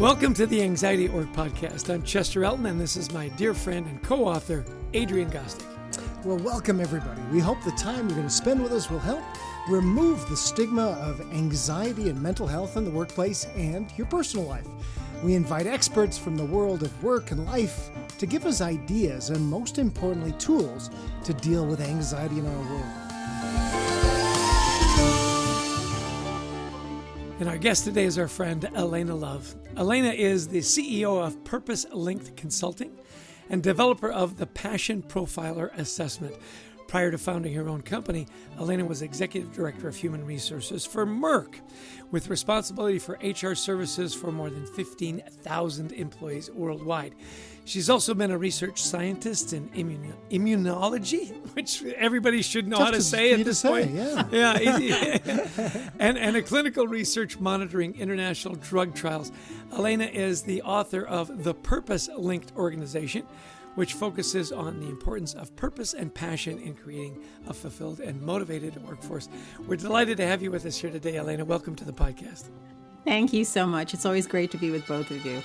Welcome to the Anxiety Org podcast. I'm Chester Elton, and this is my dear friend and co-author, Adrian Gostick. Well, welcome everybody. We hope the time you're going to spend with us will help remove the stigma of anxiety and mental health in the workplace and your personal life. We invite experts from the world of work and life to give us ideas and, most importantly, tools to deal with anxiety in our world. And our guest today is our friend, Alaina Love. Alaina is the CEO of Purpose Linked Consulting and developer of the Passion Profiler Assessment. Prior to founding her own company, Alaina was Executive Director of Human Resources for Merck, with responsibility for HR services for more than 15,000 employees worldwide. She's also been a research scientist in immunology, which everybody should know how to say at this point. Yeah, easy. and a clinical research monitoring international drug trials. Alaina is the author of the Purpose Linked Organization, which focuses on the importance of purpose and passion in creating a fulfilled and motivated workforce. We're delighted to have you with us here today, Alaina. Welcome to the podcast. Thank you so much. It's always great to be with both of you.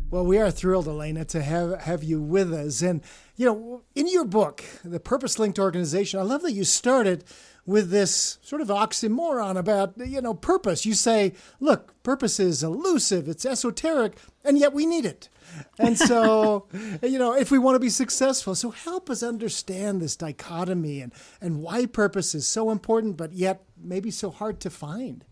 Well, we are thrilled, Alaina, to have you with us. And, in your book, The Purpose Linked Organization, I love that you started with this sort of oxymoron about, purpose. You say, look, purpose is elusive, it's esoteric, and yet we need it. And so, if we want to be successful, so help us understand this dichotomy and why purpose is so important, but yet maybe so hard to find.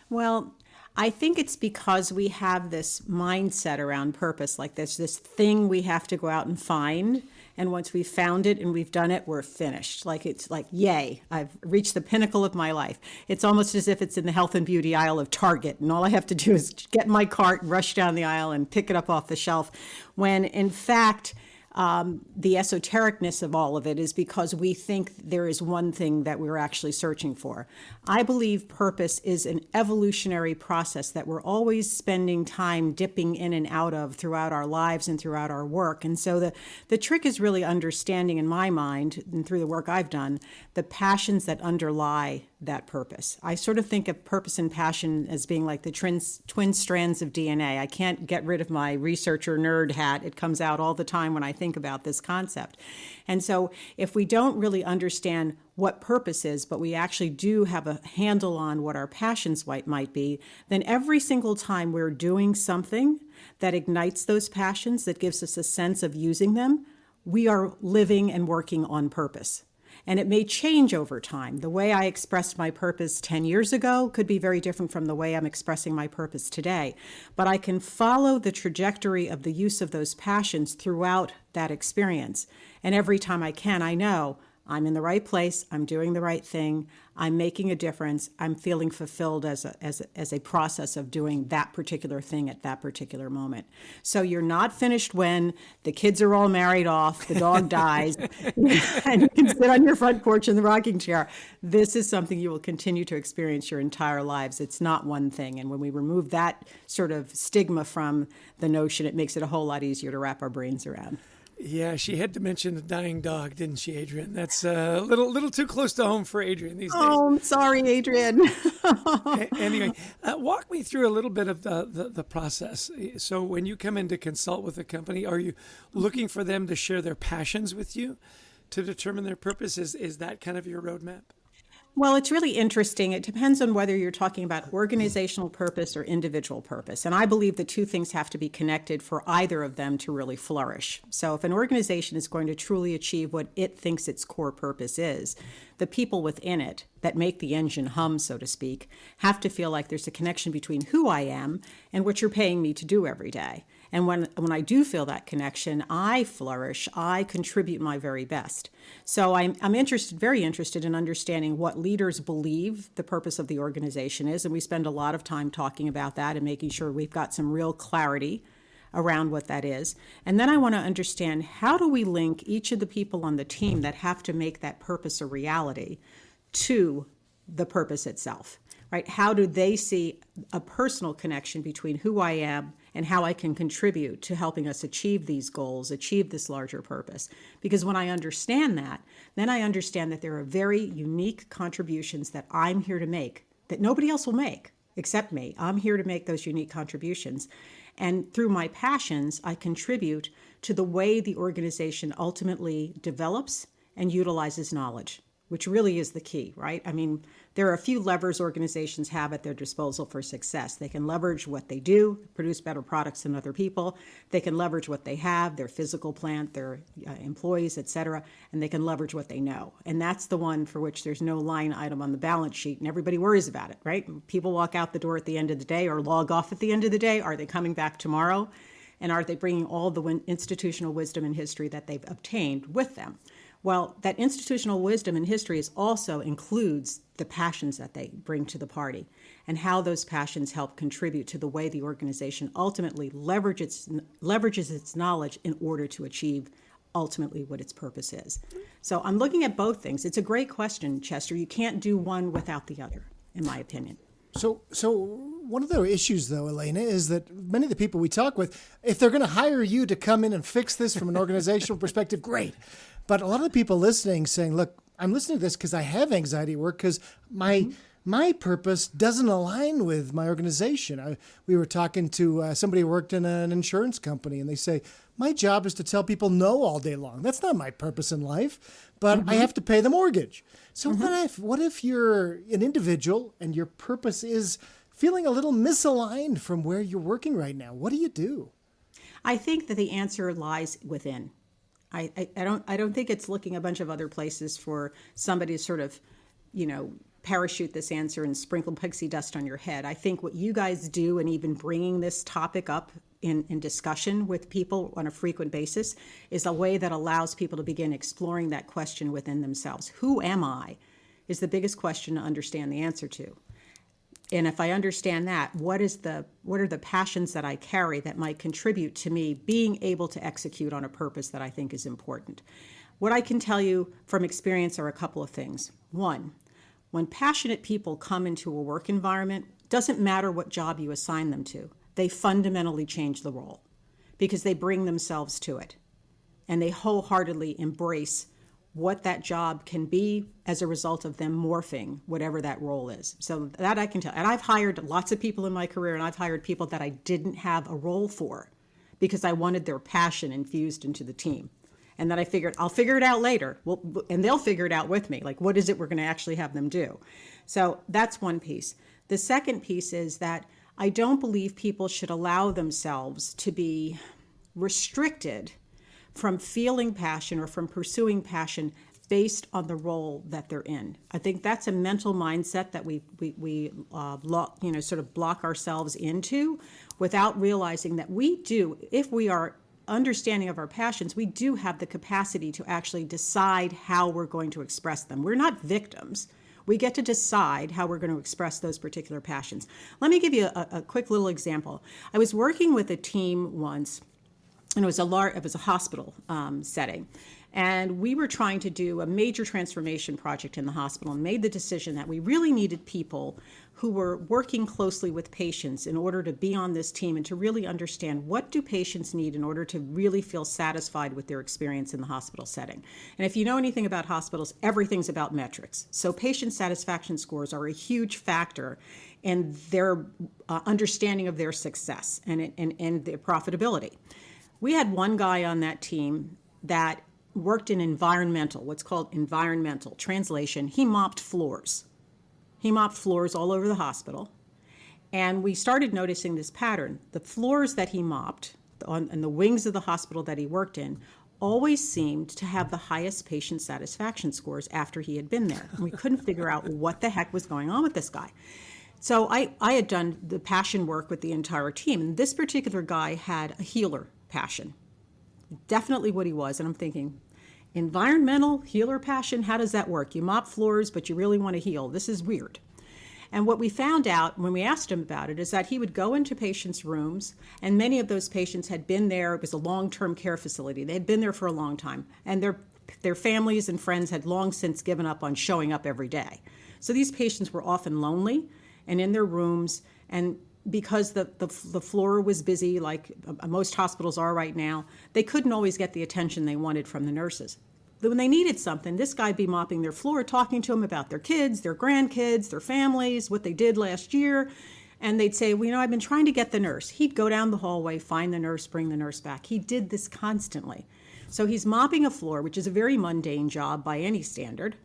Well, I think it's because we have this mindset around purpose, like there's this thing we have to go out and find. And once we've found it and we've done it, we're finished. It's like, yay, I've reached the pinnacle of my life. It's almost as if it's in the health and beauty aisle of Target. And all I have to do is get in my cart, rush down the aisle and pick it up off the shelf. When in fact, the esotericness of all of it is because we think there is one thing that we're actually searching for. I believe purpose is an evolutionary process that we're always spending time dipping in and out of throughout our lives and throughout our work. And so the trick is really understanding, in my mind, and through the work I've done, the passions that underlie that purpose. I sort of think of purpose and passion as being like the twin strands of DNA. I can't get rid of my researcher nerd hat. It comes out all the time when I think about this concept. And so if we don't really understand what purpose is, but we actually do have a handle on what our passions might be, then every single time we're doing something that ignites those passions, that gives us a sense of using them, we are living and working on purpose. And it may change over time. The way I expressed my purpose 10 years ago could be very different from the way I'm expressing my purpose today. But I can follow the trajectory of the use of those passions throughout that experience. And every time I can, I know I'm in the right place, I'm doing the right thing, I'm making a difference, I'm feeling fulfilled as a process of doing that particular thing at that particular moment. So you're not finished when the kids are all married off, the dog dies, and you can sit on your front porch in the rocking chair. This is something you will continue to experience your entire lives. It's not one thing. And when we remove that sort of stigma from the notion, it makes it a whole lot easier to wrap our brains around. Yeah, she had to mention a dying dog, didn't she, Adrian? That's a little too close to home for Adrian these days. Oh, I'm sorry, Adrian. Anyway, walk me through a little bit of the process. So when you come in to consult with a company, are you looking for them to share their passions with you to determine their purpose? Is that kind of your roadmap? Well, it's really interesting. It depends on whether you're talking about organizational purpose or individual purpose. And I believe the two things have to be connected for either of them to really flourish. So if an organization is going to truly achieve what it thinks its core purpose is, the people within it that make the engine hum, so to speak, have to feel like there's a connection between who I am and what you're paying me to do every day. And when I do feel that connection, I flourish, I contribute my very best. So I'm very interested in understanding what leaders believe the purpose of the organization is. And we spend a lot of time talking about that and making sure we've got some real clarity around what that is. And then I want to understand, how do we link each of the people on the team that have to make that purpose a reality to the purpose itself, right? How do they see a personal connection between who I am and how I can contribute to helping us achieve these goals, achieve this larger purpose? Because when I understand that, then I understand that there are very unique contributions that I'm here to make that nobody else will make. except me. I'm here to make those unique contributions. And through my passions, I contribute to the way the organization ultimately develops and utilizes knowledge, which really is the key, right? I mean, there are a few levers organizations have at their disposal for success. They can leverage what they do, produce better products than other people. They can leverage what they have, their physical plant, their employees, et cetera, and they can leverage what they know. And that's the one for which there's no line item on the balance sheet, and everybody worries about it, right? People walk out the door at the end of the day or log off at the end of the day. Are they coming back tomorrow? And are they bringing all the institutional wisdom and history that they've obtained with them? Well, that institutional wisdom and history also includes the passions that they bring to the party and how those passions help contribute to the way the organization ultimately leverages its knowledge in order to achieve ultimately what its purpose is. So I'm looking at both things. It's a great question, Chester. You can't do one without the other, in my opinion. So one of the issues, though, Alaina, is that many of the people we talk with, if they're going to hire you to come in and fix this from an organizational perspective, great. But a lot of the people listening saying, look, I'm listening to this because I have anxiety at work because my purpose doesn't align with my organization. We were talking to somebody who worked in an insurance company, and they say, my job is to tell people no all day long. That's not my purpose in life, but I have to pay the mortgage. So what if you're an individual and your purpose is feeling a little misaligned from where you're working right now? What do you do? I think that the answer lies within. I don't think it's looking a bunch of other places for somebody to sort of, parachute this answer and sprinkle pixie dust on your head. I think what you guys do, and even bringing this topic up in discussion with people on a frequent basis, is a way that allows people to begin exploring that question within themselves. Who am I? Is the biggest question to understand the answer to. And if I understand that, what are the passions that I carry that might contribute to me being able to execute on a purpose that I think is important? What I can tell you from experience are a couple of things. One, when passionate people come into a work environment, doesn't matter what job you assign them to, they fundamentally change the role because they bring themselves to it and they wholeheartedly embrace what that job can be as a result of them morphing whatever that role is. So that I can tell. And I've hired lots of people in my career, and I've hired people that I didn't have a role for because I wanted their passion infused into the team. And then I figured, I'll figure it out later. Well, and they'll figure it out with me. Like, what is it we're going to actually have them do? So that's one piece. The second piece is that I don't believe people should allow themselves to be restricted from feeling passion or from pursuing passion based on the role that they're in. I think that's a mental mindset that we sort of block ourselves into without realizing that we do, if we are understanding of our passions, we do have the capacity to actually decide how we're going to express them. We're not victims. We get to decide how we're going to express those particular passions. Let me give you a quick little example. I was working with a team once, and it was a hospital setting. And we were trying to do a major transformation project in the hospital and made the decision that we really needed people who were working closely with patients in order to be on this team and to really understand what do patients need in order to really feel satisfied with their experience in the hospital setting. And if you know anything about hospitals, everything's about metrics. So patient satisfaction scores are a huge factor in their understanding of their success and their profitability. We had one guy on that team that worked in what's called environmental. Translation, he mopped floors. He mopped floors all over the hospital. And we started noticing this pattern. The floors that he mopped and the wings of the hospital that he worked in always seemed to have the highest patient satisfaction scores after he had been there. And we couldn't figure out what the heck was going on with this guy. So I had done the passion work with the entire team. And this particular guy had a healer passion. Definitely what he was. And I'm thinking, environmental healer passion, how does that work? You mop floors, but you really want to heal. This is weird. And what we found out when we asked him about it is that he would go into patients' rooms, and many of those patients had been there. It was a long-term care facility. They had been there for a long time, and their families and friends had long since given up on showing up every day. So these patients were often lonely and in their rooms, and because the floor was busy, like most hospitals are right now, they couldn't always get the attention they wanted from the nurses. When they needed something, this guy'd be mopping their floor, talking to them about their kids, their grandkids, their families, what they did last year. And they'd say, well, I've been trying to get the nurse. He'd go down the hallway, find the nurse, bring the nurse back. He did this constantly. So he's mopping a floor, which is a very mundane job by any standard.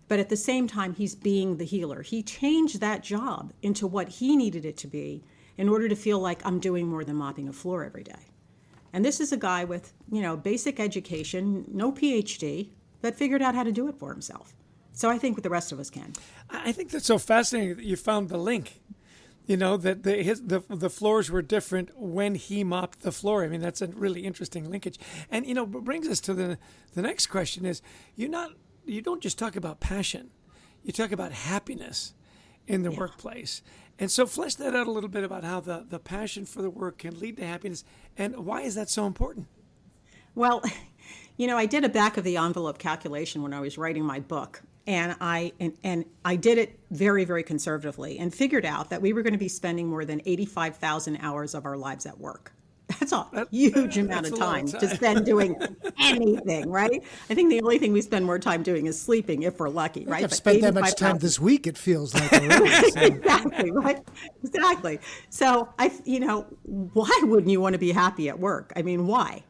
But at the same time, he's being the healer. He changed that job into what he needed it to be in order to feel like I'm doing more than mopping a floor every day. And this is a guy with, basic education, no PhD, that figured out how to do it for himself. So I think the rest of us can. I think that's so fascinating that you found the link. That the floors were different when he mopped the floor. I mean, that's a really interesting linkage. And what brings us to the next question is you don't just talk about passion, you talk about happiness in the workplace. And so flesh that out a little bit about how the passion for the work can lead to happiness, and why is that so important? Well, I did a back of the envelope calculation when I was writing my book, and I did it very, very conservatively and figured out that we were going to be spending more than 85,000 hours of our lives at work. That's a huge amount of time to spend doing anything, right? I think the only thing we spend more time doing is sleeping, if we're lucky, right? I've spent that much time this week, it feels like. Already, so. Exactly, right? Exactly. So, why wouldn't you want to be happy at work? I mean, why?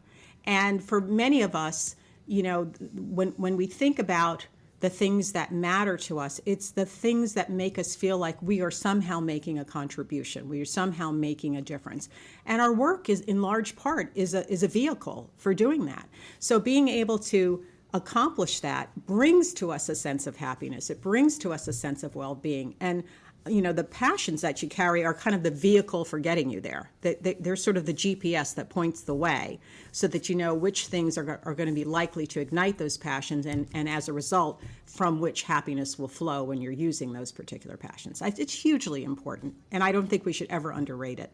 And for many of us, when we think about the things that matter to us, it's the things that make us feel like we are somehow making a contribution, we are somehow making a difference. And our work is, in large part, is a vehicle for doing that. So being able to accomplish that brings to us a sense of happiness. It brings to us a sense of well-being. And the passions that you carry are kind of the vehicle for getting you there. They're sort of the GPS that points the way so that you know which things are going to be likely to ignite those passions and as a result, from which happiness will flow when you're using those particular passions. It's hugely important, and I don't think we should ever underrate it.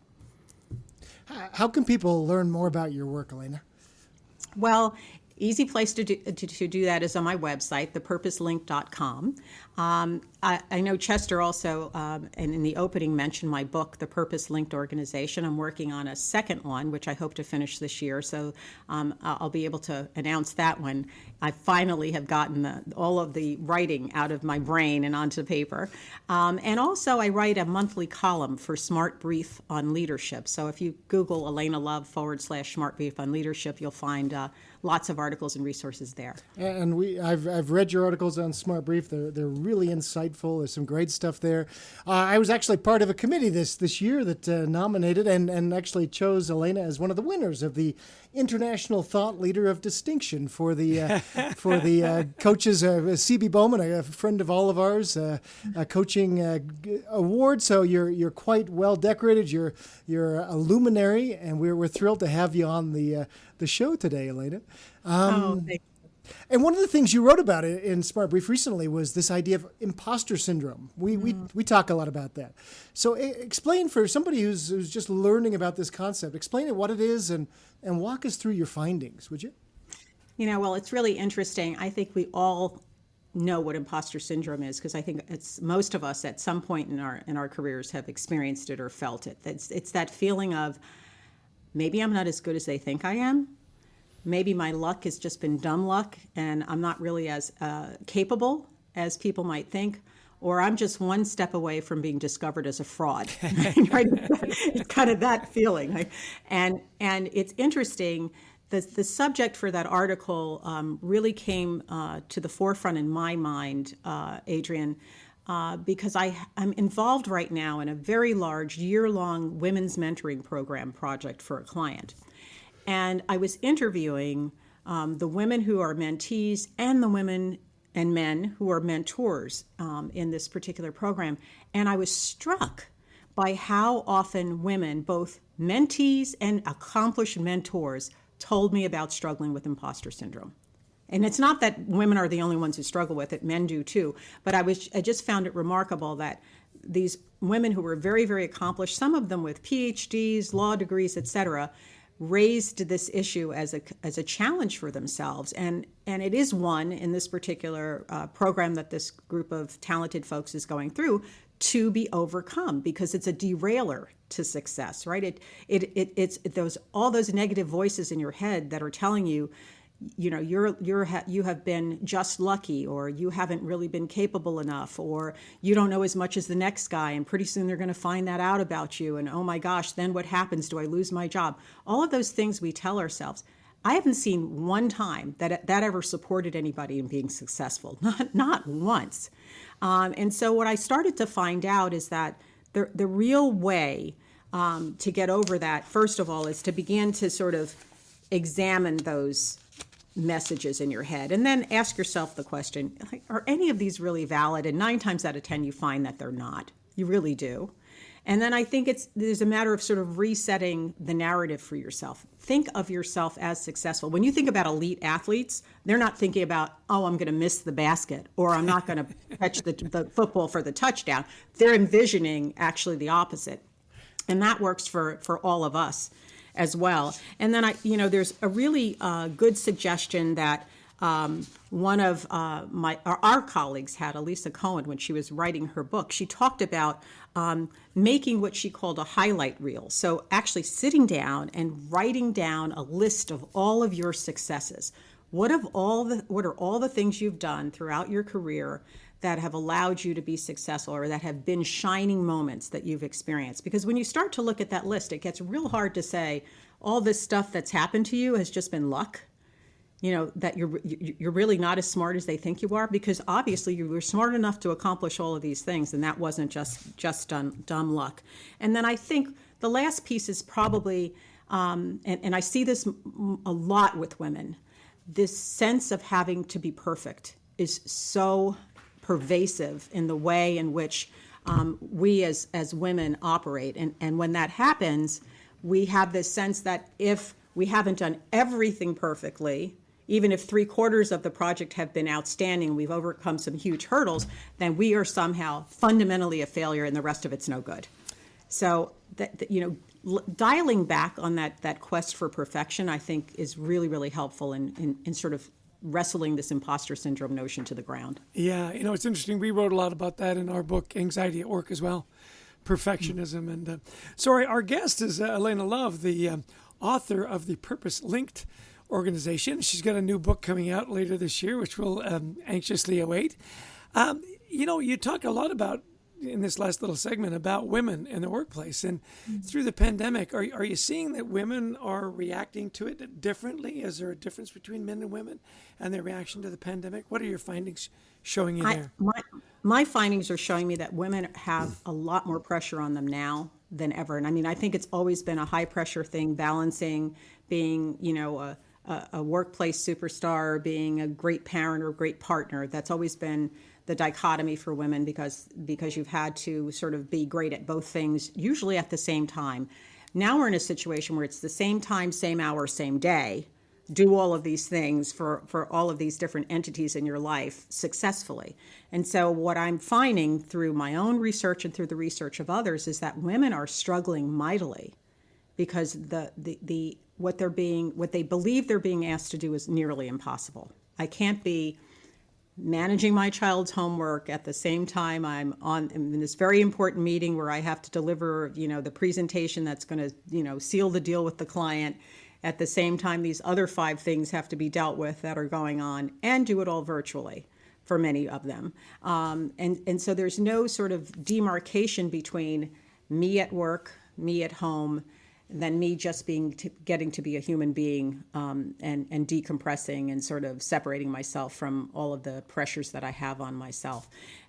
How can people learn more about your work, Alaina? Well, easy place to do that is on my website, thepurposelink.com. I know Chester also, and in the opening, mentioned my book, The Purpose Linked Organization. I'm working on a second one, which I hope to finish this year. So I'll be able to announce that when I finally have gotten all of the writing out of my brain and onto paper. And also, I write a monthly column for Smart Brief on Leadership. So if you Google Alaina Love /Smart Brief on Leadership, you'll find lots of articles and resources there. And I've read your articles on Smart Brief. They're really insightful. There's some great stuff there. I was actually part of a committee this year that nominated and actually chose Alaina as one of the winners of the International Thought Leader of Distinction for the coaches. CB Bowman, a friend of all of ours, a coaching award. So you're quite well decorated. You're a luminary, and we're thrilled to have you on the show today, Alaina. Thank you. And one of the things you wrote about in Smart Brief recently was this idea of imposter syndrome. We talk a lot about that. So explain for somebody who's just learning about this concept, explain what it is and walk us through your findings, would you? Well, it's really interesting. I think we all know what imposter syndrome is because I think it's most of us at some point in our careers have experienced it or felt it. It's that feeling of maybe I'm not as good as they think I am. Maybe my luck has just been dumb luck and I'm not really as capable as people might think, or I'm just one step away from being discovered as a fraud. Right? It's kind of that feeling. And it's interesting, the subject for that article really came to the forefront in my mind, Adrian, because I'm involved right now in a very large year-long women's mentoring program project for a client. And I was interviewing the women who are mentees and the women and men who are mentors in this particular program. And I was struck by how often women, both mentees and accomplished mentors, told me about struggling with imposter syndrome. And it's not that women are the only ones who struggle with it, men do too. But I just found it remarkable that these women who were very, very accomplished, some of them with PhDs, law degrees, et cetera, raised this issue as a challenge for themselves, and it is one in this particular program that this group of talented folks is going through to be overcome because it's a derailer to success, right? It's all those negative voices in your head that are telling you you have been just lucky, or you haven't really been capable enough, or you don't know as much as the next guy, and pretty soon they're going to find that out about you, and oh my gosh, then what happens? Do I lose my job? All of those things we tell ourselves. I haven't seen one time that ever supported anybody in being successful, not once. And so what I started to find out is that the real way to get over that, first of all, is to begin to sort of examine those messages in your head, and then ask yourself the question, like, are any of these really valid? And 9 times out of 10, you find that they're not. You really do. And then I think there's a matter of sort of resetting the narrative for yourself. Think of yourself as successful. When you think about elite athletes, they're not thinking about, oh, I'm going to miss the basket, or I'm not going to catch the football for the touchdown. They're envisioning actually the opposite. And that works for all of us as well. And then there's a really good suggestion that one of our colleagues had, Elisa Cohen, when she was writing her book. She talked about making what she called a highlight reel. So actually sitting down and writing down a list of all of your successes. What are all the things you've done throughout your career that have allowed you to be successful, or that have been shining moments that you've experienced? Because when you start to look at that list, it gets real hard to say all this stuff that's happened to you has just been luck, that you're really not as smart as they think you are, because obviously you were smart enough to accomplish all of these things, and that wasn't just dumb luck. And then I think the last piece is probably, and I see this a lot with women, this sense of having to be perfect is so pervasive in the way in which we as women operate. And when that happens, we have this sense that if we haven't done everything perfectly, even if 3/4 of the project have been outstanding, we've overcome some huge hurdles, then we are somehow fundamentally a failure and the rest of it's no good. So dialing back on that quest for perfection, I think, is really, really helpful in sort of wrestling this imposter syndrome notion to the ground. Yeah, it's interesting. We wrote a lot about that in our book, Anxiety at Work, as well, perfectionism. And so our guest is Alaina Love, the author of the Purpose Linked organization. She's got a new book coming out later this year, which we'll anxiously await. You talk a lot about, in this last little segment, about women in the workplace. And through the pandemic, are you seeing that women are reacting to it differently? Is there a difference between men and women and their reaction to the pandemic? What are your findings showing you there? My findings are showing me that women have a lot more pressure on them now than ever. And I mean, I think it's always been a high pressure thing, balancing being, a workplace superstar, being a great parent or great partner. That's always been the dichotomy for women, because you've had to sort of be great at both things, usually at the same time. Now we're in a situation where it's the same time, same hour, same day, do all of these things for all of these different entities in your life successfully. And so what I'm finding through my own research and through the research of others is that women are struggling mightily, because what they believe they're being asked to do is nearly impossible. I can't be managing my child's homework at the same time I'm in this very important meeting where I have to deliver, the presentation that's going to, seal the deal with the client. At the same time, these other 5 things have to be dealt with that are going on, and do it all virtually for many of them. And so there's no sort of demarcation between me at work, me at home, than me just getting to be a human being, and decompressing and sort of separating myself from all of the pressures that I have on myself.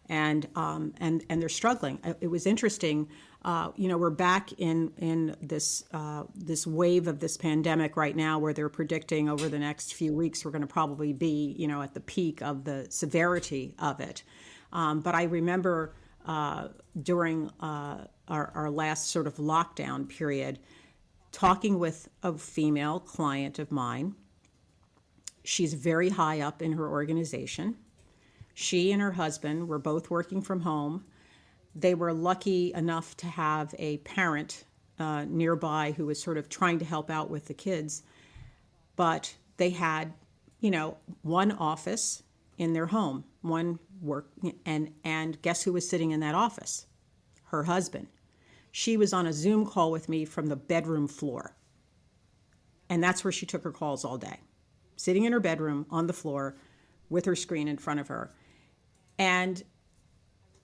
And they're struggling. It was interesting. We're back in this wave of this pandemic right now, where they're predicting over the next few weeks we're going to probably be, at the peak of the severity of it. But I remember during our last sort of lockdown period, talking with a female client of mine. She's very high up in her organization. She and her husband were both working from home. They were lucky enough to have a parent nearby who was sort of trying to help out with the kids. But they had, one office in their home, one work, and guess who was sitting in that office? Her husband. She was on a Zoom call with me from the bedroom floor. And that's where she took her calls all day. sitting in her bedroom on the floor with her screen in front of her. And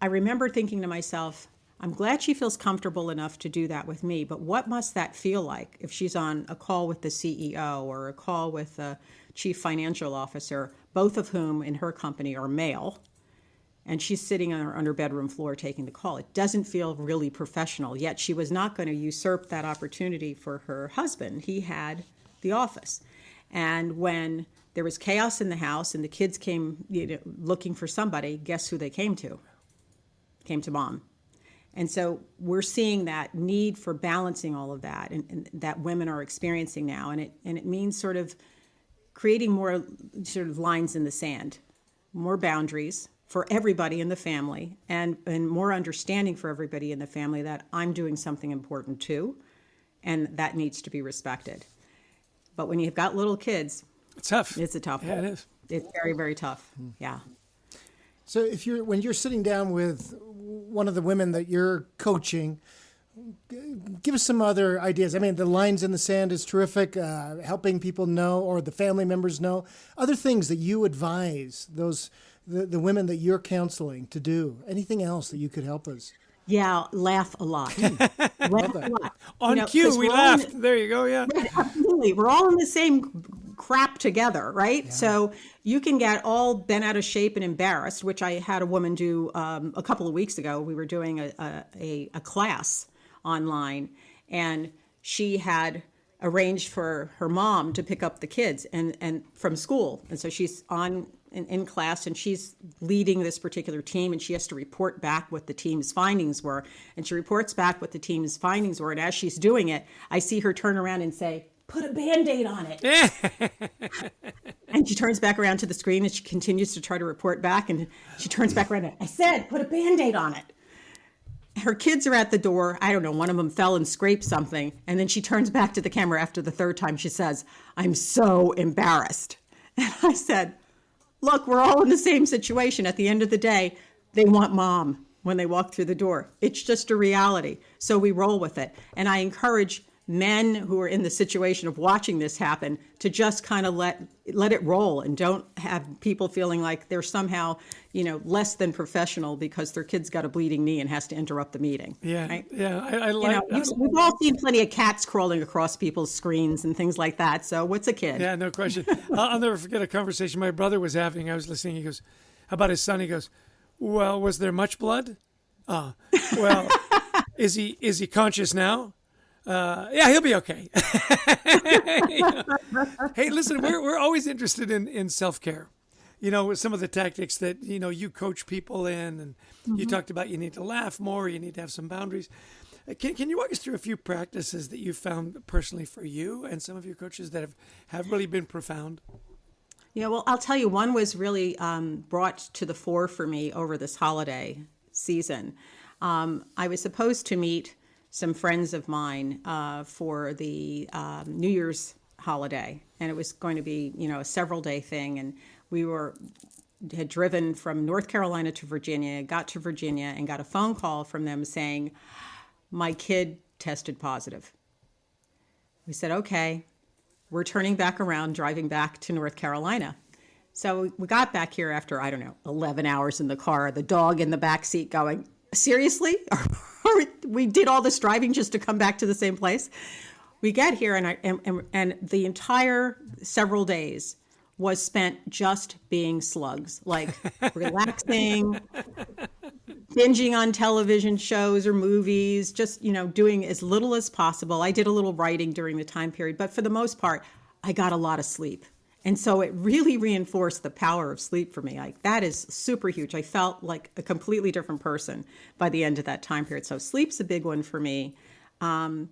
I remember thinking to myself, I'm glad she feels comfortable enough to do that with me, but what must that feel like if she's on a call with the CEO or a call with the chief financial officer, both of whom in her company are male, and she's sitting on her bedroom floor taking the call. It doesn't feel really professional, yet she was not going to usurp that opportunity for her husband. He had the office. And when there was chaos in the house and the kids came looking for somebody, guess who they came to? Came to mom. And so we're seeing that need for balancing all of that and that women are experiencing now. And it means sort of creating more sort of lines in the sand, more boundaries for everybody in the family, and more understanding for everybody in the family that I'm doing something important too, and that needs to be respected. But when you've got little kids, it's tough. It's a tough one. Yeah, it is. It's very, very tough. Yeah. So when you're sitting down with one of the women that you're coaching, give us some other ideas. I mean, the lines in the sand is terrific, helping people know, or the family members know. Other things that you advise the women that you're counseling to do. Anything else that you could help us? Yeah, laugh a lot. Laugh a lot. On cue, we laughed. There you go, yeah. Right, absolutely. We're all in the same crap together, right? Yeah. So you can get all bent out of shape and embarrassed, which I had a woman do a couple of weeks ago. We were doing a class online, and she had arranged for her mom to pick up the kids and from school. And so she's in class, and she's leading this particular team, and she has to report back what the team's findings were. And she reports back what the team's findings were. And as she's doing it, I see her turn around and say, "Put a Band-Aid on it." And she turns back around to the screen, and she continues to try to report back. And she turns back around and, "I said, put a Band-Aid on it." Her kids are at the door. I don't know, one of them fell and scraped something. And then she turns back to the camera after the third time. She says, "I'm so embarrassed." And I said, look, we're all in the same situation. At the end of the day, they want mom when they walk through the door. It's just a reality. So we roll with it. And I encourage men who are in the situation of watching this happen to just kind of let it roll, and don't have people feeling like they're somehow, less than professional because their kid's got a bleeding knee and has to interrupt the meeting. Yeah, right? yeah. I like that. We've all seen plenty of cats crawling across people's screens and things like that. So what's a kid? Yeah, no question. I'll never forget a conversation my brother was having. I was listening. He goes, about his son. He goes, "Well, was there much blood? Well, is he conscious now? Yeah, he'll be okay." Hey, listen, we're always interested in self-care. With some of the tactics that, you coach people in, and you talked about you need to laugh more, you need to have some boundaries. Can you walk us through a few practices that you found personally for you and some of your coaches that have really been profound? Yeah, well, I'll tell you, one was really brought to the fore for me over this holiday season. I was supposed to meet some friends of mine for the New Year's holiday, and it was going to be, a several-day thing. And we had driven from North Carolina to Virginia, got to Virginia, and got a phone call from them saying, "My kid tested positive." We said, "Okay, we're turning back around, driving back to North Carolina." So we got back here after, 11 hours in the car, the dog in the back seat going, "Seriously? We did all this driving just to come back to the same place?" We get here, and the entire several days was spent just being slugs, like relaxing, binging on television shows or movies, just, doing as little as possible. I did a little writing during the time period, but for the most part, I got a lot of sleep. And so it really reinforced the power of sleep for me. Like, that is super huge. I felt like a completely different person by the end of that time period. So sleep's a big one for me. I'm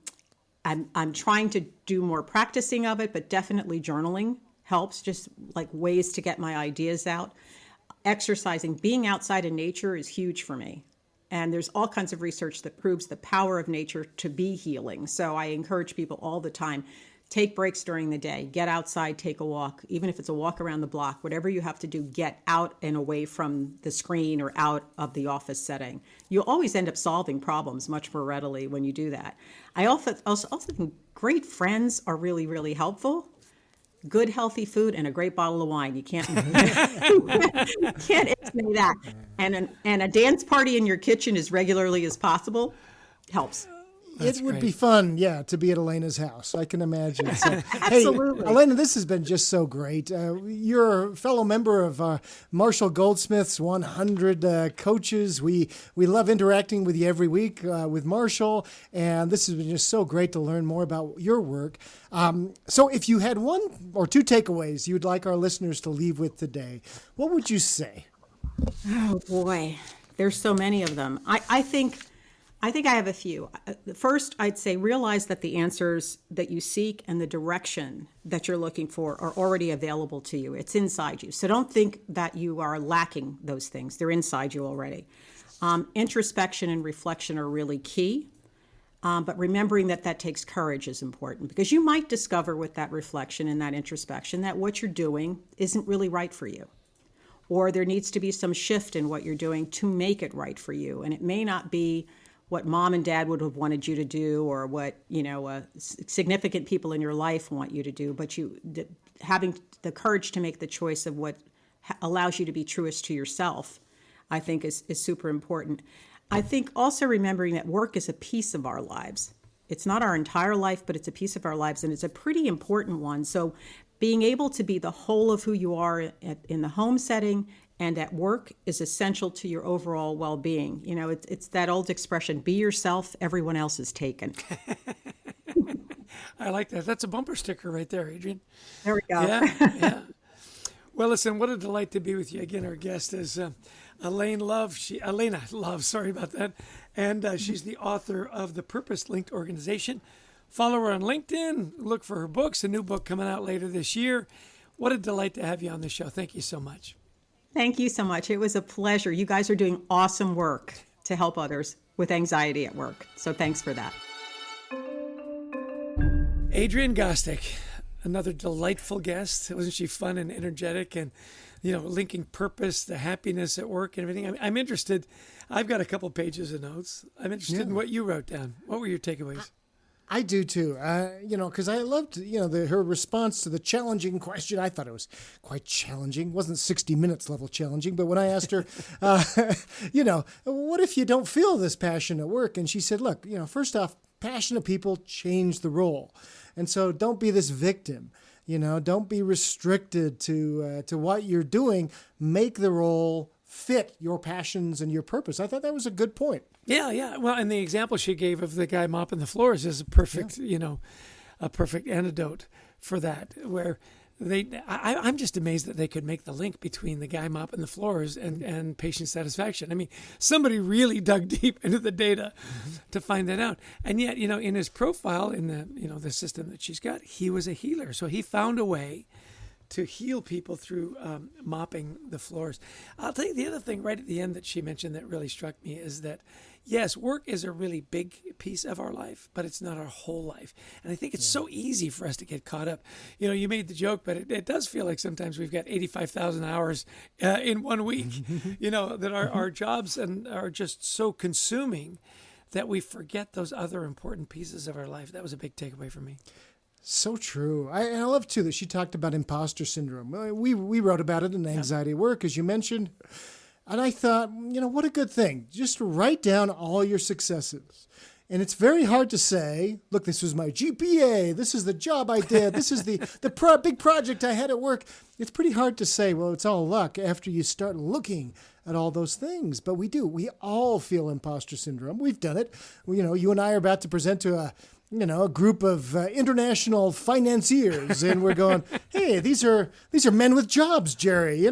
trying to do more practicing of it, but definitely journaling helps, just like ways to get my ideas out. Exercising, being outside in nature is huge for me. And there's all kinds of research that proves the power of nature to be healing. So I encourage people all the time, take breaks during the day, get outside, take a walk, even if it's a walk around the block, whatever you have to do, get out and away from the screen or out of the office setting. You'll always end up solving problems much more readily when you do that. I also think great friends are really, really helpful. good healthy food and a great bottle of wine. You can't can't say that. And a dance party in your kitchen as regularly as possible helps. It would be fun, to be at Alaina's house. I can imagine. So, Absolutely. Hey, Alaina, this has been just so great. You're a fellow member of Marshall Goldsmith's 100 Coaches. We love interacting with you every week with Marshall, and this has been just so great to learn more about your work. So if you had one or two takeaways you'd like our listeners to leave with today, what would you say? Oh, boy. There's so many of them. I think I have a few. First, I'd say realize that the answers that you seek and the direction that you're looking for are already available to you. It's inside you. So don't think that you are lacking those things. They're inside you already. Introspection and reflection are really key. But remembering that takes courage is important, because you might discover with that reflection and that introspection that what you're doing isn't really right for you. Or there needs to be some shift in what you're doing to make it right for you. And it may not be what mom and dad would have wanted you to do, or what significant people in your life want you to do, but having the courage to make the choice of what allows you to be truest to yourself, I think is super important. I think also remembering that work is a piece of our lives. It's not our entire life, but it's a piece of our lives, and it's a pretty important one. So being able to be the whole of who you are in the home setting and at work is essential to your overall well-being. It's that old expression, be yourself, everyone else is taken. I like that. That's a bumper sticker right there, Adrienne. There we go. Yeah. Well, listen, what a delight to be with you. Again, our guest is Alaina Love, sorry about that. And she's the author of the Purpose Linked Organization. Follow her on LinkedIn. Look for her books, a new book coming out later this year. What a delight to have you on the show. Thank you so much. Thank you so much. It was a pleasure. You guys are doing awesome work to help others with anxiety at work. So thanks for that. Adrienne Gostick, another delightful guest. Wasn't she fun and energetic, and linking purpose, the happiness at work and everything? I'm interested. I've got a couple pages of notes. I'm interested in what you wrote down. What were your takeaways? I do too, because I loved, her response to the challenging question. I thought it was quite challenging. It wasn't 60 Minutes level challenging, but when I asked her, what if you don't feel this passion at work? And she said, look, first off, passionate people change the role. And so don't be this victim, don't be restricted to what you're doing. Make the role fit your passions and your purpose. I thought that was a good point. Yeah. Well, and the example she gave of the guy mopping the floors is a perfect, a perfect antidote for that, where I'm just amazed that they could make the link between the guy mopping the floors and patient satisfaction. I mean, somebody really dug deep into the data to find that out. And yet, in his profile, in the system that she's got, he was a healer. So he found a way to heal people through mopping the floors. I'll tell you the other thing right at the end that she mentioned that really struck me is that, yes, work is a really big piece of our life, but it's not our whole life. And I think it's so easy for us to get caught up. You made the joke, but it does feel like sometimes we've got 85,000 hours in 1 week, that our jobs are just so consuming that we forget those other important pieces of our life. That was a big takeaway for me. So true. I love, too, that she talked about imposter syndrome. We wrote about it in Anxiety at Work, as you mentioned. And I thought, what a good thing. Just write down all your successes. And it's very hard to say, look, this was my GPA. This is the job I did. This is the big project I had at work. It's pretty hard to say, well, it's all luck after you start looking at all those things. But we do. We all feel imposter syndrome. We've done it. You and I are about to present to a group of international financiers, and we're going, hey, these are men with jobs, Jerry,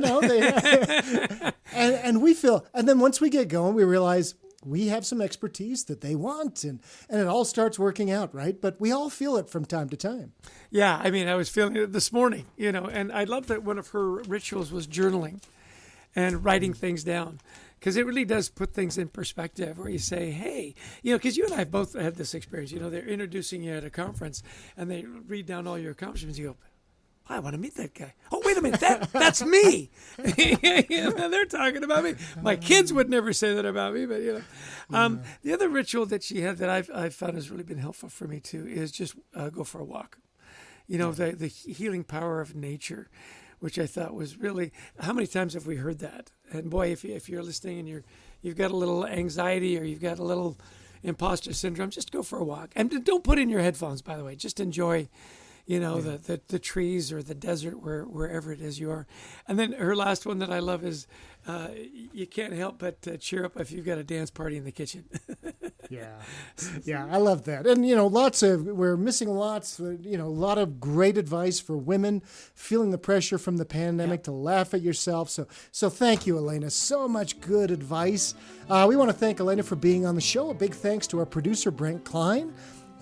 and we feel, and then once we get going, we realize we have some expertise that they want, and it all starts working out, right? But we all feel it from time to time. Yeah, I mean, I was feeling it this morning, and I love that one of her rituals was journaling and writing things down. Because it really does put things in perspective, where you say, hey, because you and I have both had this experience. They're introducing you at a conference and they read down all your accomplishments. You go, I want to meet that guy. Oh, wait a minute, that's me. They're talking about me. My kids would never say that about me, but the other ritual that she had that I've found has really been helpful for me too is just go for a walk. the healing power of nature, which I thought was really, how many times have we heard that? And boy, if you're listening and you've got a little anxiety or you've got a little imposter syndrome, just go for a walk. And don't put in your headphones, by the way. Just enjoy, the trees or the desert, wherever it is you are. And then her last one that I love is, you can't help but cheer up if you've got a dance party in the kitchen. Yeah, I love that. And, we're missing lots, a lot of great advice for women feeling the pressure from the pandemic to laugh at yourself. So thank you, Alaina. So much good advice. We want to thank Alaina for being on the show. A big thanks to our producer, Brent Klein,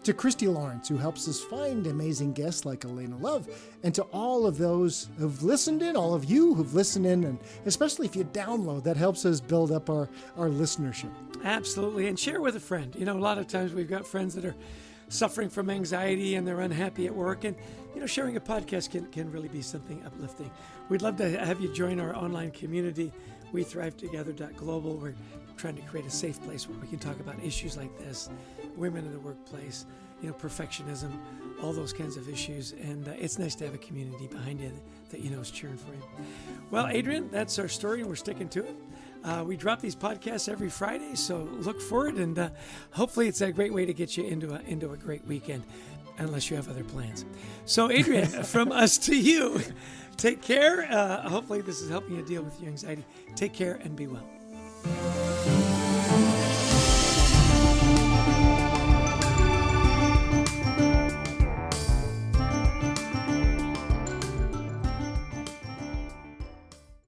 to Christy Lawrence, who helps us find amazing guests like Alaina Love, and to all of those who've listened in, all of you who've listened in, and especially if you download, that helps us build up our listenership. Absolutely. And share with a friend. A lot of times we've got friends that are suffering from anxiety and they're unhappy at work. And, sharing a podcast can really be something uplifting. We'd love to have you join our online community, WeThriveTogether.global. We're trying to create a safe place where we can talk about issues like this, women in the workplace, perfectionism, all those kinds of issues. And it's nice to have a community behind you that is cheering for you. Well, Adrian, that's our story, and we're sticking to it. We drop these podcasts every Friday, so look for it, and hopefully it's a great way to get you into a great weekend, unless you have other plans. So, Adrian, from us to you, take care. Hopefully this is helping you deal with your anxiety. Take care and be well.